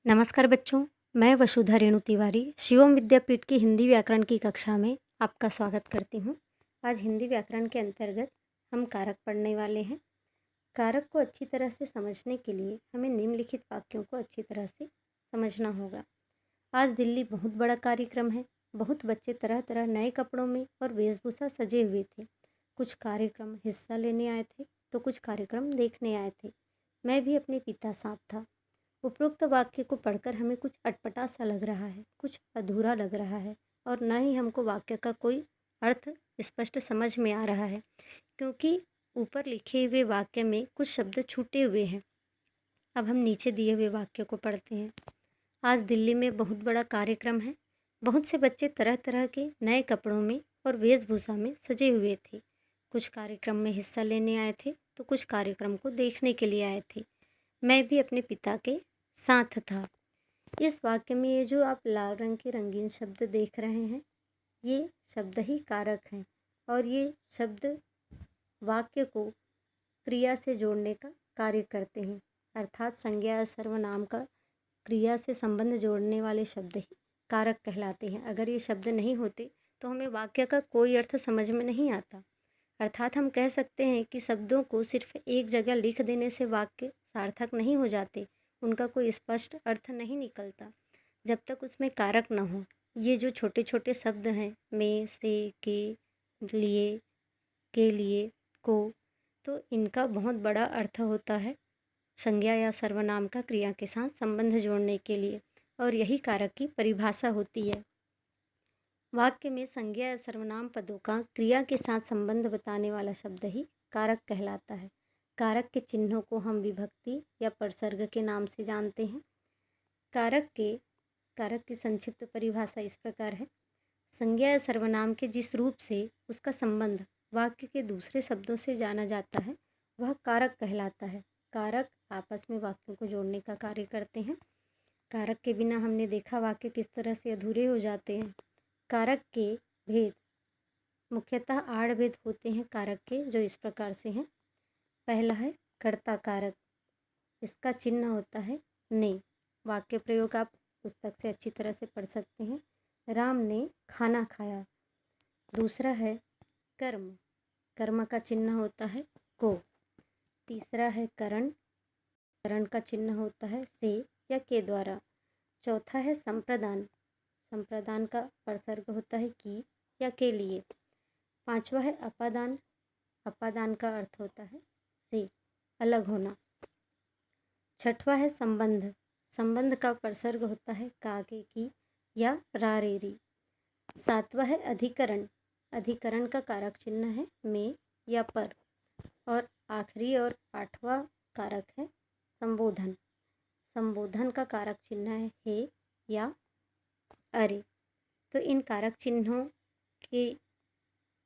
नमस्कार बच्चों, मैं वसुधा रेणु तिवारी शिवम विद्यापीठ की हिंदी व्याकरण की कक्षा में आपका स्वागत करती हूँ। आज हिंदी व्याकरण के अंतर्गत हम कारक पढ़ने वाले हैं। कारक को अच्छी तरह से समझने के लिए हमें निम्नलिखित वाक्यों को अच्छी तरह से समझना होगा। आज दिल्ली बहुत बड़ा कार्यक्रम है। बहुत बच्चे तरह तरह नए कपड़ों में और वेशभूषा सजे हुए थे। कुछ कार्यक्रम हिस्सा लेने आए थे तो कुछ कार्यक्रम देखने आए थे। मैं भी अपने पिता साथ था। उपरोक्त वाक्य को पढ़कर हमें कुछ अटपटा सा लग रहा है, कुछ अधूरा लग रहा है और न ही हमको वाक्य का कोई अर्थ स्पष्ट समझ में आ रहा है, क्योंकि ऊपर लिखे हुए वाक्य में कुछ शब्द छूटे हुए हैं। अब हम नीचे दिए हुए वाक्य को पढ़ते हैं। आज दिल्ली में बहुत बड़ा कार्यक्रम है। बहुत से बच्चे तरह तरह के नए कपड़ों में और वेशभूषा में सजे हुए थे। कुछ कार्यक्रम में हिस्सा लेने आए थे तो कुछ कार्यक्रम को देखने के लिए आए थे। मैं भी अपने पिता के साथ था। इस वाक्य में ये जो आप लाल रंग के रंगीन शब्द देख रहे हैं, ये शब्द ही कारक हैं और ये शब्द वाक्य को क्रिया से जोड़ने का कार्य करते हैं। अर्थात संज्ञा या सर्वनाम का क्रिया से संबंध जोड़ने वाले शब्द ही कारक कहलाते हैं। अगर ये शब्द नहीं होते तो हमें वाक्य का कोई अर्थ समझ में नहीं आता। अर्थात हम कह सकते हैं कि शब्दों को सिर्फ एक जगह लिख देने से वाक्य सार्थक नहीं हो जाते, उनका कोई स्पष्ट अर्थ नहीं निकलता जब तक उसमें कारक न हो। ये जो छोटे छोटे शब्द हैं, में, से, के लिए, के लिए, को, तो इनका बहुत बड़ा अर्थ होता है संज्ञा या सर्वनाम का क्रिया के साथ संबंध जोड़ने के लिए, और यही कारक की परिभाषा होती है। वाक्य में संज्ञा या सर्वनाम पदों का क्रिया के साथ संबंध बताने वाला शब्द ही कारक कहलाता है। कारक के चिन्हों को हम विभक्ति या परसर्ग के नाम से जानते हैं। कारक की संक्षिप्त परिभाषा इस प्रकार है। संज्ञा या सर्वनाम के जिस रूप से उसका संबंध वाक्य के दूसरे शब्दों से जाना जाता है वह कारक कहलाता है। कारक आपस में वाक्यों को जोड़ने का कार्य करते हैं। कारक के बिना हमने देखा वाक्य किस तरह से अधूरे हो जाते हैं। कारक के भेद मुख्यतः 8 भेद होते हैं कारक के, जो इस प्रकार से हैं। पहला है कर्ता कारक। इसका चिन्ह होता है ने। वाक्य प्रयोग आप पुस्तक से अच्छी तरह से पढ़ सकते हैं। राम ने खाना खाया। दूसरा है कर्म। कर्म का चिन्ह होता है को। तीसरा है करण। करण का चिन्ह होता है से या के द्वारा। चौथा है संप्रदान। संप्रदान का परसर्ग होता है की या के लिए। पांचवा है अपादान। अपादान का अर्थ होता है से, अलग होना। छठवा है संबंध। संबंध का परसर्ग होता है का के की या रारेरी। सातवां है अधिकरण। अधिकरण का कारक चिन्ह है में या पर। और आखिरी और आठवां कारक है संबोधन। संबोधन का कारक चिन्ह है हे या अरे। तो इन कारक चिन्हों के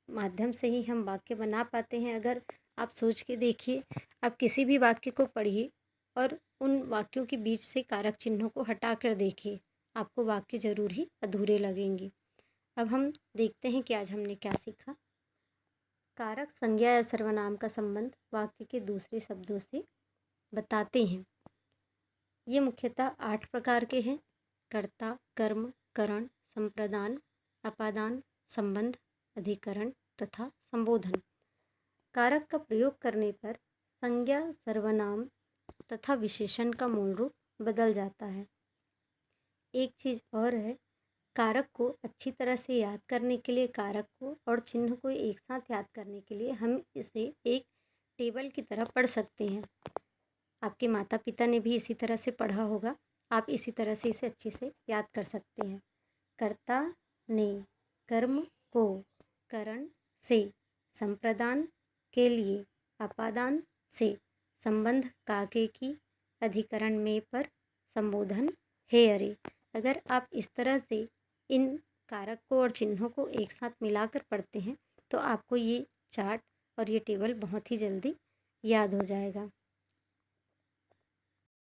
माध्यम से ही हम वाक्य बना पाते हैं। अगर आप सोच के देखिए, आप किसी भी वाक्य को पढ़िए और उन वाक्यों के बीच से कारक चिन्हों को हटा कर देखिए, आपको वाक्य जरूर ही अधूरे लगेंगे। अब हम देखते हैं कि आज हमने क्या सीखा। कारक संज्ञा या सर्वनाम का संबंध वाक्य के दूसरे शब्दों से बताते हैं। ये मुख्यतः 8 प्रकार के हैं। कर्ता, कर्म, करण, संप्रदान, अपादान, संबंध, अधिकरण तथा संबोधन। कारक का प्रयोग करने पर संज्ञा, सर्वनाम तथा विशेषण का मूल रूप बदल जाता है। एक चीज़ और है, कारक को अच्छी तरह से याद करने के लिए, कारक को और चिन्ह को एक साथ याद करने के लिए हम इसे एक टेबल की तरह पढ़ सकते हैं। आपके माता पिता ने भी इसी तरह से पढ़ा होगा। आप इसी तरह से इसे अच्छे से याद कर सकते हैं। कर्ता ने, कर्म को, करण से, संप्रदान के लिए, अपादान से, संबंध काके की, अधिकरण में पर, संबोधन हे अरे। अगर आप इस तरह से इन कारक को और चिन्हों को एक साथ मिलाकर पढ़ते हैं तो आपको ये चार्ट और ये टेबल बहुत ही जल्दी याद हो जाएगा।